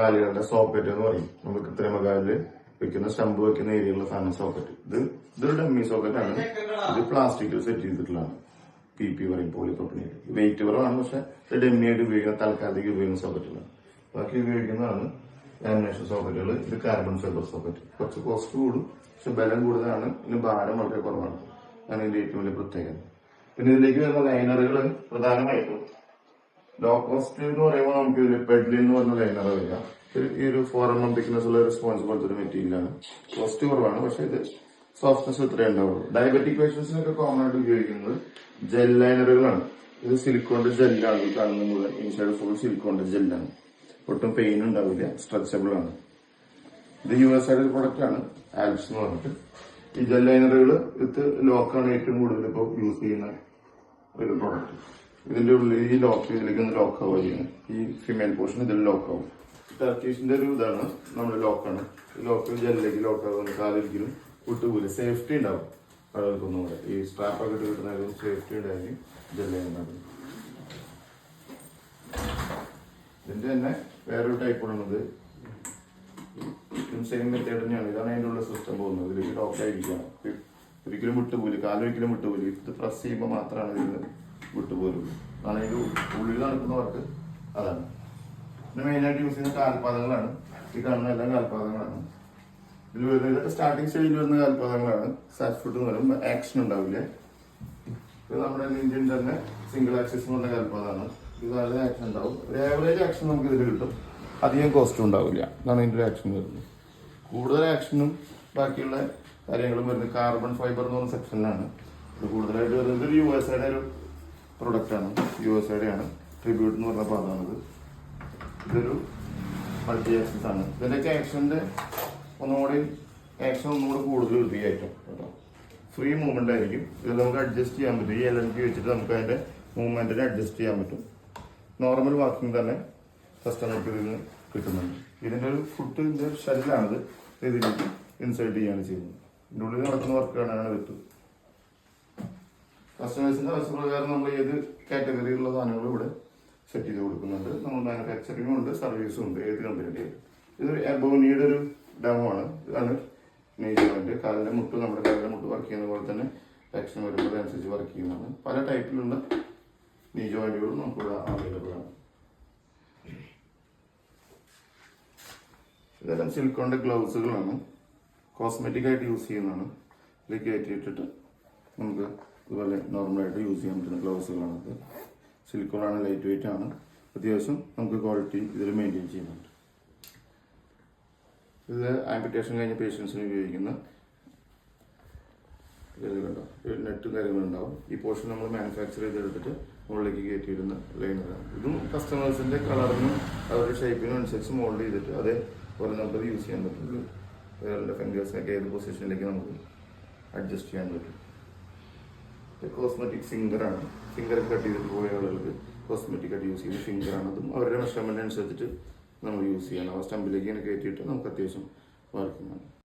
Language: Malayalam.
കാലുകളുടെ സോക്കറ്റ് എന്ന് പറയും. നമ്മൾ കൃത്രിമ കാലില് വെക്കുന്ന സ്റ്റമ്പ് വെക്കുന്ന ഏരിയയിലുള്ള സാധനം സോക്കറ്റ്. ഇതൊരു ഡമ്മി സോക്കറ്റ് ആണ്. ഇത് പ്ലാസ്റ്റിക്കിൽ സെറ്റ് ചെയ്തിട്ടുള്ളതാണ്. PP പറയും, പോളിപ്രോപ്പിനേറ്റ്. വെയിറ്റ് കുറവാണ്, പക്ഷെ ഇത് ഡമ്മി ആയിട്ട് ഉപയോഗിക്കുന്ന തൽക്കാലത്തേക്ക് ഉപയോഗിക്കുന്ന സോക്കറ്റുകളാണ്. ബാക്കി ഉപയോഗിക്കുന്നതാണ് ലാമിനേഷൻ സോക്കറ്റുകൾ. ഇത് കാർബൺ ഫൈബർ സോക്കറ്റ്. കുറച്ച് കോസ്റ്റ് കൂടും, പക്ഷെ ബലം കൂടുതലാണ്. ഇതിന് ഭാരം വളരെ കുറവാണ്. അതാണ് ഇതിന്റെ ഏറ്റവും വലിയ പ്രത്യേകത. പിന്നെ ഇതിലേക്ക് വരുന്ന ലൈനറുകൾ പ്രധാനമായിട്ടും ലോ കോസ്റ്റ് എന്ന് പറയുമ്പോൾ നമുക്ക് ഇതിൽ പെഡ്ലി എന്ന് പറഞ്ഞ ലൈനർ വരിക. ഈ ഒരു 4mm തിക്നെസ് ഉള്ള റെസ്പോൺസ് പോലത്തെ ഒരു മെറ്റീരിയലാണ്. കോസ്റ്റ് കുറവാണ്, പക്ഷെ ഇത് സോഫ്റ്റ്നെസ് ഇത്രയും ഉണ്ടാവുള്ളൂ. ഡയബറ്റിക് പേഷ്യൻസിനൊക്കെ കോമൺ ആയിട്ട് ഉപയോഗിക്കുന്നത് ജെൽ ലൈനറുകളാണ്. ഇത് സിലിക്കോണിന്റെ ജെല്ലാണ്. കാണുന്ന മുഴുവൻ ഇൻസൈഡ് ഫുൾ സിലിക്കോണിന്റെ ജെല്ലാണ്. ഒട്ടും പെയിൻ ഉണ്ടാവില്ല, സ്ട്രെച്ചബിൾ ആണ്. ഇത് US ഒരു പ്രൊഡക്റ്റ് ആണ്, ആൽപ്സ് എന്ന് പറഞ്ഞിട്ട്. ഈ ജെൽ ലൈനറുകൾ ഇത് ലോക്കാണ് ഏറ്റവും കൂടുതൽ ഇപ്പോൾ യൂസ് ചെയ്യുന്ന ഒരു പ്രൊഡക്റ്റ്. ഇതിന്റെ ഉള്ളിൽ ഈ ലോക്ക് ഇതിലേക്ക് ഒന്ന് ലോക്ക് ആവുക ചെയ്യുന്നത്. ഈ ഫിമെയിൽ പോർഷൻ ഇതിൽ ലോക്ക് ആവും. ടർക്കീഷിന്റെ ഒരു ഇതാണ് നമ്മുടെ ലോക്കാണ്. ഈ ലോക്ക് ജെല്ലിലേക്ക് ലോക്ക് ആകുന്ന കാലൊരിക്കലും വിട്ടുപോലെ സേഫ്റ്റി ഉണ്ടാവും. ആളുകൾക്കൊന്നും കൂടെ ഈ സ്ട്രാപ്പൊക്കെ ഇട്ട് കിട്ടുന്ന ഒരു സേഫ്റ്റി ഉണ്ടായിരിക്കും ജെല്ല് ചെയ്യുന്നത്. ഇതിന്റെ തന്നെ വേറൊരു ടൈപ്പ് ഉള്ളത് സെയിം മെത്തേഡ് തന്നെയാണ്. ഇതാണ് അതിൻ്റെ ഉള്ള സിസ്റ്റം പോകുന്നത്. ഇതിലേക്ക് ലോക്ക് ആയിരിക്കണം. ഒരിക്കലും വിട്ടുപോലും, കാലൊരിക്കലും വിട്ടുപോലും. ഇത് പ്രസ് ചെയ്യുമ്പോൾ മാത്രമാണ് ഇതിന് വിട്ടുപോലും. അതാണ് അതിൻ്റെ ഉള്ളിൽ നടക്കുന്ന വർക്ക്. അതാണ് പിന്നെ മെയിനായിട്ട് യൂസ് ചെയ്യുന്ന കാൽപാദങ്ങളാണ്. ഈ കാണുന്ന എല്ലാം കാൽപാദങ്ങളാണ്. ഇതിൽ വരുന്ന ഇതൊക്കെ സ്റ്റാർട്ടിങ് സ്റ്റേജിൽ വരുന്ന കാൽപാദങ്ങളാണ്. സാറ്റ് ഫുട്ട് എന്ന് പറയുമ്പോൾ ആക്ഷൻ ഉണ്ടാവില്ല. ഇത് നമ്മുടെ ഇന്ത്യൻ തന്നെ സിംഗിൾ ആക്സിസ് എന്ന് പറഞ്ഞ കാൽപാദമാണ്. ഇത് നല്ല ആക്ഷൻ ഉണ്ടാവും. ഒരു ആവറേജ് ആക്ഷൻ നമുക്ക് ഇതിൽ കിട്ടും. അധികം കോസ്റ്റും ഉണ്ടാവില്ല. അതാണ് ഇതിൻ്റെ ഒരു ആക്ഷൻ വരുന്നത്. കൂടുതൽ ആക്ഷനും ബാക്കിയുള്ള കാര്യങ്ങളും വരുന്നത് കാർബൺ ഫൈബർ എന്ന് പറഞ്ഞ സെക്ഷനിലാണ്. ഇത് കൂടുതലായിട്ട് വരുന്നത് ഒരു USA ഒരു പ്രൊഡക്റ്റാണ്. USA ആണ്. ട്രിബ്യൂട്ട് എന്ന് പറഞ്ഞ പാദമാണിത്. ഇതൊരു മൾട്ടി ആക്സിസ് ആണ്. ഇതിൻ്റെയൊക്കെ ആക്ഷൻ്റെ ആക്ഷൻ ഒന്നുകൂടി കൂടുതൽ വൃത്തിയായിട്ടും കേട്ടോ. ഫ്രീ മൂവ്മെന്റ് ആയിരിക്കും. ഇത് നമുക്ക് അഡ്ജസ്റ്റ് ചെയ്യാൻ പറ്റും. ഈ LNP വെച്ചിട്ട് നമുക്ക് അതിന്റെ മൂവ്മെന്റിനെ അഡ്ജസ്റ്റ് ചെയ്യാൻ പറ്റും. നോർമൽ വാക്കിംഗ് തന്നെ കസ്റ്റമർക്ക് ഇതിന് കിട്ടുന്നുണ്ട്. ഇതിന്റെ ഒരു ഫുട്ടിന്റെ ഷെല്ലാണിത്. ഇതിലേക്ക് ഇൻസേർട്ട് ചെയ്യാണ് ചെയ്യുന്നത്. ഇതിൻ്റെ ഉള്ളിൽ നടക്കുന്ന വർക്കാണ് ഇത്. കസ്റ്റമേഴ്സിന്റെ ആവശ്യപ്രകാരം നമ്മൾ ഏത് കാറ്റഗറിയിലുള്ള സാധനങ്ങളും ഇവിടെ സെറ്റ് ചെയ്ത് കൊടുക്കുന്നുണ്ട്. നമ്മൾ മാനുഫാക്ചറിങ്ങും ഉണ്ട്, സർവീസും ഉണ്ട്. ഏത് കമ്പനിയുടെ ഇതൊരു എബോണിയുടെ ഒരു ഡെമോ ആണ്. ഇതാണ് നീ ജോയിന്റ്. കാലിന്റെ മുട്ട്, നമ്മുടെ കാലിന്റെ മുട്ട് വർക്ക് ചെയ്യുന്ന പോലെ തന്നെ ആക്ഷൻ വരുമ്പോൾ അതനുസരിച്ച് വർക്ക് ചെയ്യുന്നതാണ്. പല ടൈപ്പിലുള്ള നീ ജോയിന്റുകളും നമുക്കിവിടെ അവൈലബിൾ ആണ്. ഇതെല്ലാം സിലിക്കോണിന്റെ ഗ്ലൗസുകളാണ്. കോസ്മെറ്റിക് ആയിട്ട് യൂസ് ചെയ്യുന്നതാണ്. ഇതിലേക്ക് കയറ്റിയിട്ടിട്ട് നമുക്ക് ഇതുപോലെ നോർമലായിട്ട് യൂസ് ചെയ്യാൻ പറ്റുന്ന ഗ്ലൗസുകളാണ്. ഇത് സിലിക്കോണാണ്, ലൈറ്റ് വെയിറ്റ് ആണ്. അത്യാവശ്യം നമുക്ക് ക്വാളിറ്റി ഇതിൽ മെയിൻറ്റെയിൻ ചെയ്യുന്നുണ്ട്. ഇത് ആംപിറ്റേഷൻ കഴിഞ്ഞ പേഷ്യൻസിന് ഉപയോഗിക്കുന്ന കണ്ടോ നെറ്റും കാര്യങ്ങളുണ്ടാവും. ഈ പോർഷൻ നമ്മൾ മാനുഫാക്ചർ ചെയ്തെടുത്തിട്ട് മുകളിലേക്ക് കയറ്റിയിരുന്ന ലൈനറാണ്. ഇതും കസ്റ്റമേഴ്സിന്റെ കളറിനും അവരുടെ ഷേപ്പിനും അനുസരിച്ച് മോൾഡ് ചെയ്തിട്ട് അതേപോലെ നമുക്കത് യൂസ് ചെയ്യാൻ പറ്റുള്ളൂ. ഒരാളുടെ ഫിംഗേഴ്സിനൊക്കെ ഏത് പൊസിഷനിലേക്ക് നമുക്ക് അഡ്ജസ്റ്റ് ചെയ്യാൻ പറ്റും. കോസ്മെറ്റിക് ഫിംഗറാണ്. ഫിംഗർ കട്ട് ചെയ്തിട്ട് പോയ ആളുകൾക്ക് കോസ്മെറ്റിക് ആയിട്ട് യൂസ് ചെയ്യുന്ന ഫിംഗറാണ്. അതും അവരുടെ മെഷർമെന്റ് അനുസരിച്ചിട്ട് നമ്മൾ യൂസ് ചെയ്യണം. ആ സ്റ്റമ്പിലേക്ക് കയറ്റിയിട്ട് നമുക്ക് അത്യാവശ്യം വർക്കിംഗ് ആണ്.